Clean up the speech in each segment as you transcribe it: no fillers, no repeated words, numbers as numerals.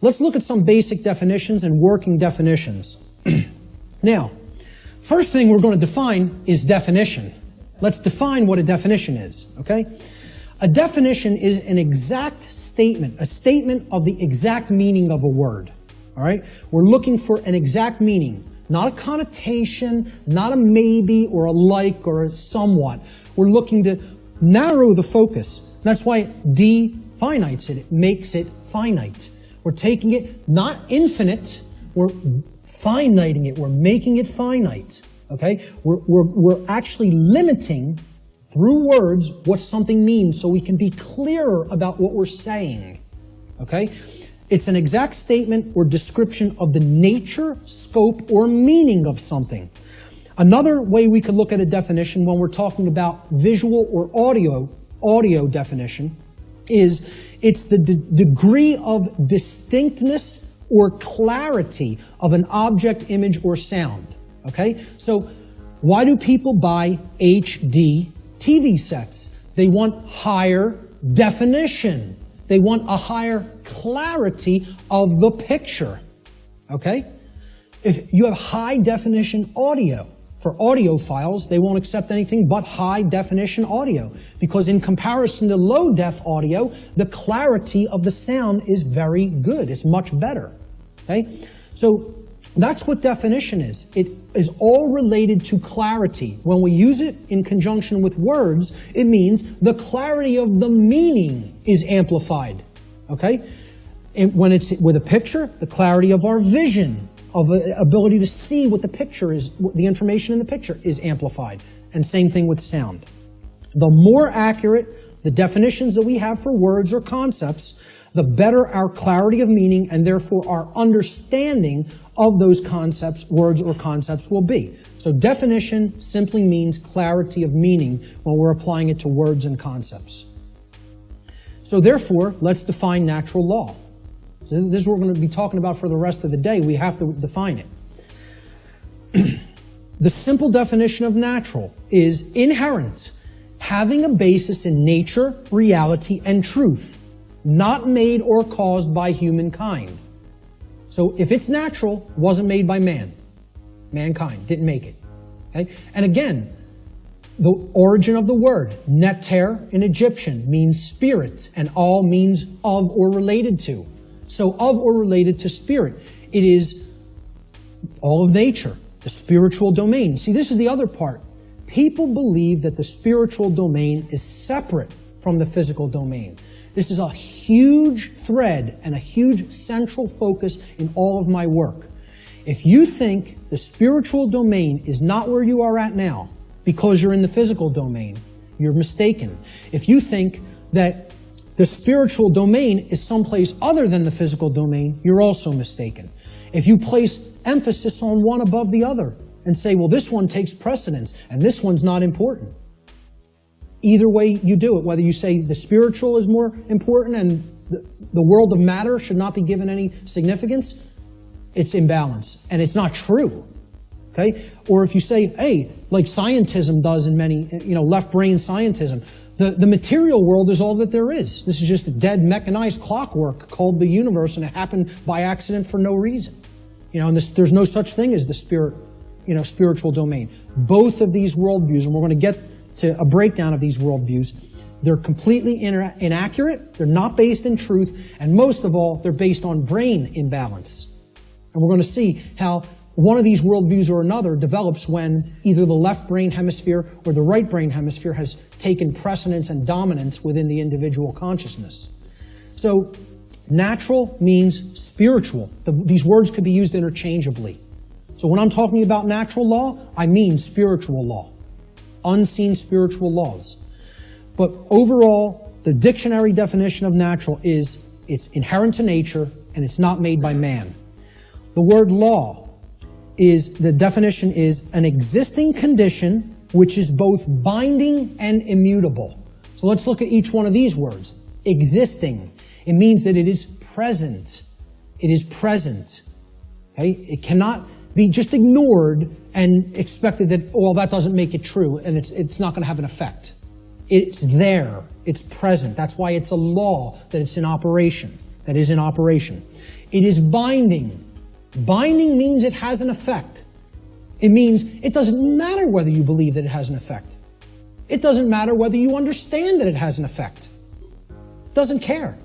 let's look at some basic definitions and working definitions. Now, first thing we're going to define is definition. Let's define what a definition is, okay? A definition is an exact statement, a statement of the exact meaning of a word, all right? We're looking for an exact meaning, not a connotation, not a maybe or a like or a somewhat. We're looking to narrow the focus. That's why it definites it. It makes it finite. We're taking it not infinite, we're finiting it. We're making it finite. Okay? We're actually limiting through words what something means so we can be clearer about what we're saying. Okay? It's an exact statement or description of the nature, scope, or meaning of something. Another way we could look at a definition when we're talking about visual or audio definition is it's the degree of distinctness or clarity of an object, image, or sound. Okay? So why do people buy HD TV sets? They want higher definition. They want a higher clarity of the picture. Okay? If you have high definition audio, for audiophiles, they won't accept anything but high definition audio. Because in comparison to low def audio, the clarity of the sound is very good. It's much better. Okay? So that's what definition is. It is all related to clarity. When we use it in conjunction with words, it means the clarity of the meaning is amplified. Okay? And when it's with a picture, the clarity of our vision, of the ability to see what the picture is, the information in the picture is amplified. And same thing with sound. The more accurate the definitions that we have for words or concepts, the better our clarity of meaning and therefore our understanding of those concepts, words or concepts will be. So definition simply means clarity of meaning when we're applying it to words and concepts. So therefore, let's define natural law. So this is what we're going to be talking about for the rest of the day. We have to define it. The simple definition of natural is inherent, having a basis in nature, reality, and truth, not made or caused by humankind. So if it's natural, wasn't made by mankind, didn't make it. Okay? And again, the origin of the word, neter in Egyptian, means spirit, and all means of or related to. So of or related to spirit. It is all of nature, the spiritual domain. See, this is the other part. People believe that the spiritual domain is separate from the physical domain. This is a huge thread and a huge central focus in all of my work. If you think the spiritual domain is not where you are at now because you're in the physical domain, you're mistaken. If you think that the spiritual domain is someplace other than the physical domain, you're also mistaken. If you place emphasis on one above the other and say, well, this one takes precedence and this one's not important. Either way you do it, whether you say the spiritual is more important and the world of matter should not be given any significance, it's imbalance. And it's not true. Okay? Or if you say, hey, like scientism does in many, left brain scientism, the material world is all that there is. This is just a dead mechanized clockwork called the universe, and it happened by accident for no reason. And there's no such thing as the spiritual domain. Both of these worldviews, and we're going to get to a breakdown of these worldviews, they're completely inaccurate, they're not based in truth, and most of all, they're based on brain imbalance. And we're going to see how one of these worldviews or another develops when either the left brain hemisphere or the right brain hemisphere has taken precedence and dominance within the individual consciousness. So, natural means spiritual. These words could be used interchangeably. So when I'm talking about natural law, I mean spiritual law. Unseen spiritual laws. But overall, the dictionary definition of natural is it's inherent to nature and it's not made by man. The word law the definition is an existing condition which is both binding and immutable. So let's look at each one of these words. Existing. It means that it is present. It is present. Okay? It cannot be just ignored and expected that, well, that doesn't make it true and it's not going to have an effect. It's there. It's present. That's why it's a law that it's in operation, that is in operation. It is binding. Binding means it has an effect. It means it doesn't matter whether you believe that it has an effect. It doesn't matter whether you understand that it has an effect. It doesn't care.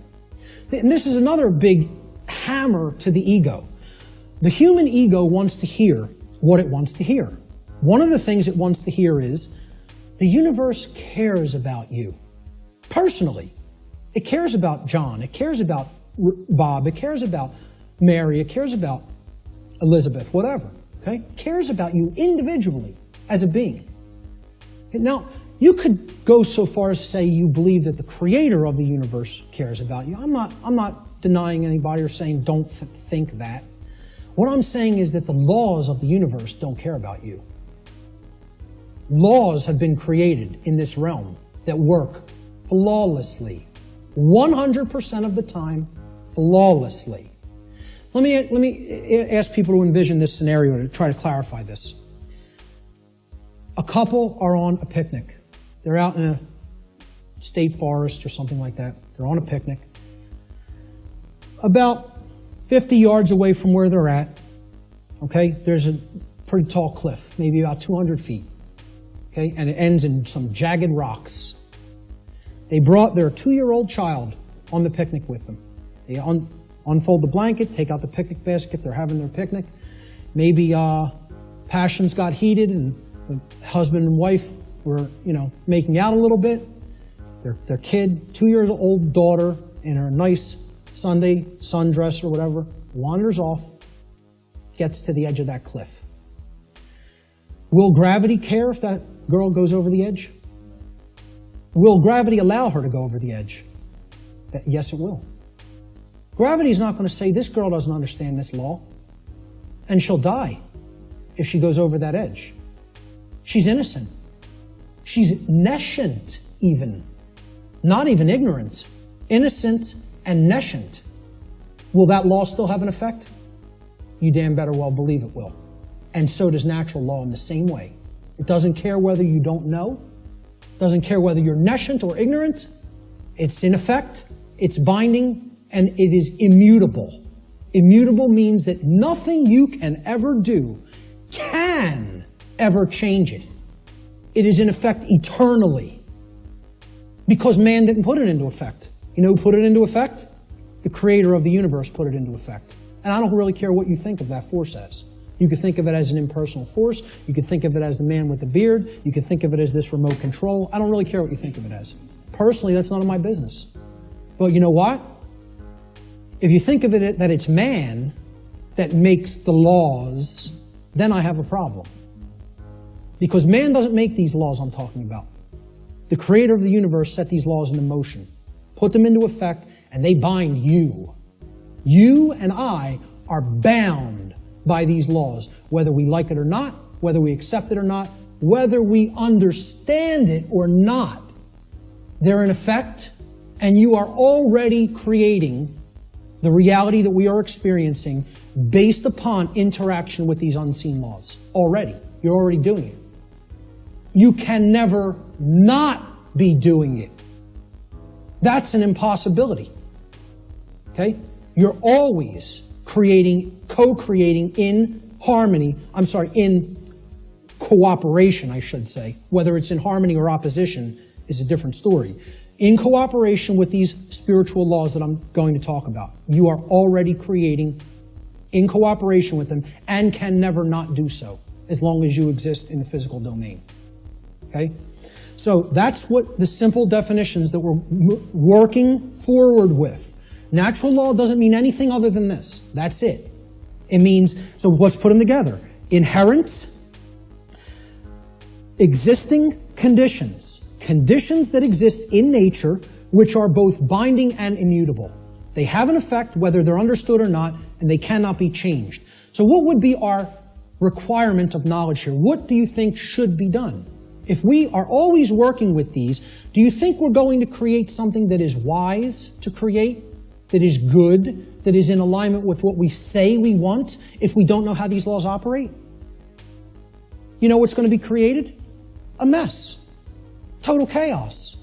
And this is another big hammer to the ego. The human ego wants to hear what it wants to hear. One of the things it wants to hear is, the universe cares about you. Personally. It cares about John. It cares about Bob. It cares about Mary. It cares about Elizabeth, whatever. Okay? It cares about you individually as a being. Now, you could go so far as to say you believe that the creator of the universe cares about you. I'm not denying anybody or saying don't think that. What I'm saying is that the laws of the universe don't care about you. Laws have been created in this realm that work flawlessly. 100% of the time, flawlessly. Let me ask people to envision this scenario to try to clarify this. A couple are on a picnic. They're out in a state forest or something like that. They're on a picnic. About 50 yards away from where they're at, okay, there's a pretty tall cliff, maybe about 200 feet, okay, and it ends in some jagged rocks. They brought their 2-year-old child on the picnic with them. They unfold the blanket, take out the picnic basket, they're having their picnic. Maybe passions got heated and the husband and wife were, making out a little bit. Their kid, 2-year-old daughter, in her nice Sunday sundress or whatever, wanders off, gets to the edge of that cliff. Will gravity care if that girl goes over the edge? Will gravity allow her to go over the edge? Yes, it will. Gravity is not going to say, this girl doesn't understand this law, and she'll die if she goes over that edge. She's innocent. She's nescient even. Not even ignorant. Innocent and nescient. Will that law still have an effect? You damn better well believe it will. And so does natural law in the same way. It doesn't care whether you don't know. It doesn't care whether you're nescient or ignorant. It's in effect, it's binding, and it is immutable. Immutable means that nothing you can ever do can ever change it. It is in effect eternally. Because man didn't put it into effect. You know who put it into effect? The creator of the universe put it into effect. And I don't really care what you think of that force as. You could think of it as an impersonal force. You could think of it as the man with the beard. You could think of it as this remote control. I don't really care what you think of it as. Personally, that's none of my business. But you know what? If you think of it that it's man that makes the laws, then I have a problem. Because man doesn't make these laws I'm talking about. The creator of the universe set these laws into motion, put them into effect, and they bind you. You and I are bound by these laws, whether we like it or not, whether we accept it or not, whether we understand it or not. They're in effect, and you are already creating the reality that we are experiencing based upon interaction with these unseen laws. Already. You're already doing it. You can never not be doing it. That's an impossibility. Okay? You're always creating, co-creating in harmony, in cooperation, I should say. Whether it's in harmony or opposition is a different story. In cooperation with these spiritual laws that I'm going to talk about, you are already creating in cooperation with them and can never not do so as long as you exist in the physical domain. Okay? So that's what the simple definitions that we're working forward with. Natural law doesn't mean anything other than this. That's it. It means, so let's put them together. Inherent, existing conditions. Conditions that exist in nature, which are both binding and immutable. They have an effect whether they're understood or not, and they cannot be changed. So what would be our requirement of knowledge here? What do you think should be done? If we are always working with these, do you think we're going to create something that is wise to create, that is good, that is in alignment with what we say we want, if we don't know how these laws operate? You know what's going to be created? A mess. Total chaos.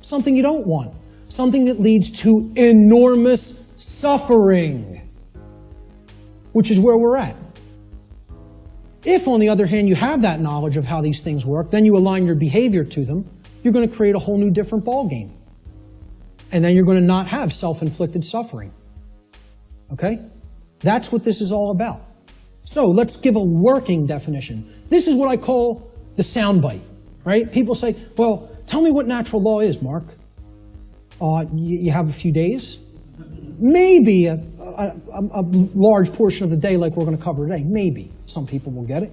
Something you don't want. Something that leads to enormous suffering. which is where we're at. If, on the other hand, you have that knowledge of how these things work, then you align your behavior to them, you're going to create a whole new different ballgame. And then you're going to not have self-inflicted suffering. Okay? That's what this is all about. So let's give a working definition. This is what I call the soundbite, right? People say, well, tell me what natural law is, Mark. You have a few days? Maybe a large portion of the day like we're going to cover today. Maybe. Some people will get it.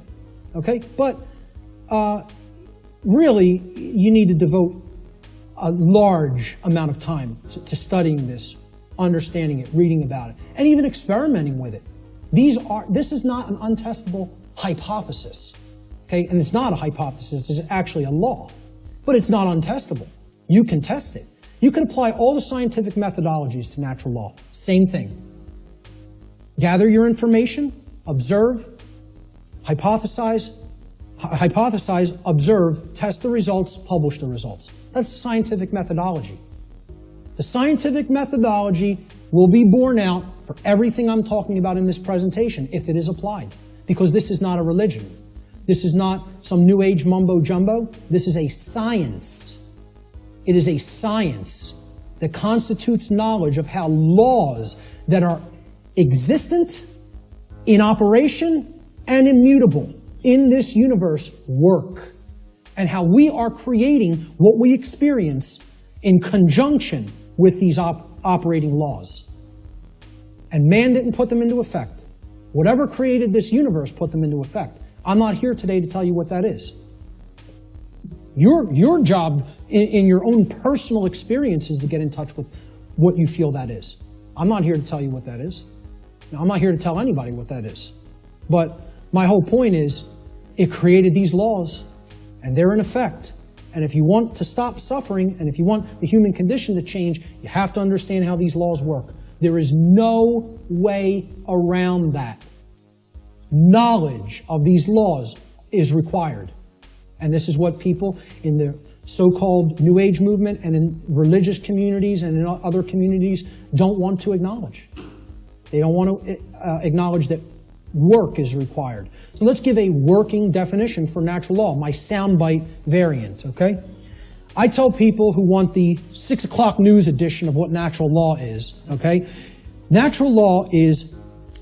Okay? But really, you need to devote a large amount of time to studying this, understanding it, reading about it, and even experimenting with it. This is not an untestable hypothesis. Okay? And it's not a hypothesis, it's actually a law. But it's not untestable. You can test it. You can apply all the scientific methodologies to natural law. Same thing. Gather your information, observe, hypothesize, observe, test the results, publish the results. That's the scientific methodology. The scientific methodology will be borne out for everything I'm talking about in this presentation if it is applied. Because this is not a religion. This is not some New Age mumbo-jumbo. This is a science. It is a science that constitutes knowledge of how laws that are existent, in operation, and immutable in this universe work, and how we are creating what we experience in conjunction with these operating laws. And man didn't put them into effect. Whatever created this universe put them into effect. I'm not here today to tell you what that is. Your job in your own personal experience is to get in touch with what you feel that is. I'm not here to tell you what that is. Now, I'm not here to tell anybody what that is. But my whole point is, it created these laws, and they're in effect. And if you want to stop suffering, and if you want the human condition to change, you have to understand how these laws work. There is no way around that. Knowledge of these laws is required. And this is what people in the so-called New Age movement and in religious communities and in other communities don't want to acknowledge. They don't want to acknowledge that work is required. So let's give a working definition for natural law, my soundbite variant, okay? I tell people who want the 6 o'clock news edition of what natural law is, okay? Natural law is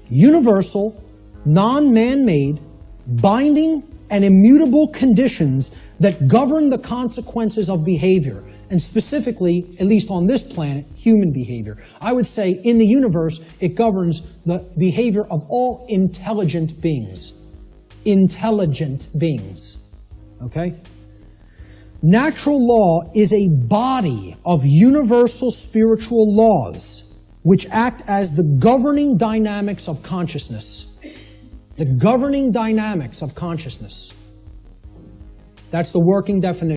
universal, non-man-made, binding, and immutable conditions that govern the consequences of behavior, and specifically, at least on this planet, human behavior. I would say in the universe, it governs the behavior of all intelligent beings. Intelligent beings. Okay? Natural law is a body of universal spiritual laws which act as the governing dynamics of consciousness. The governing dynamics of consciousness. That's the working definition.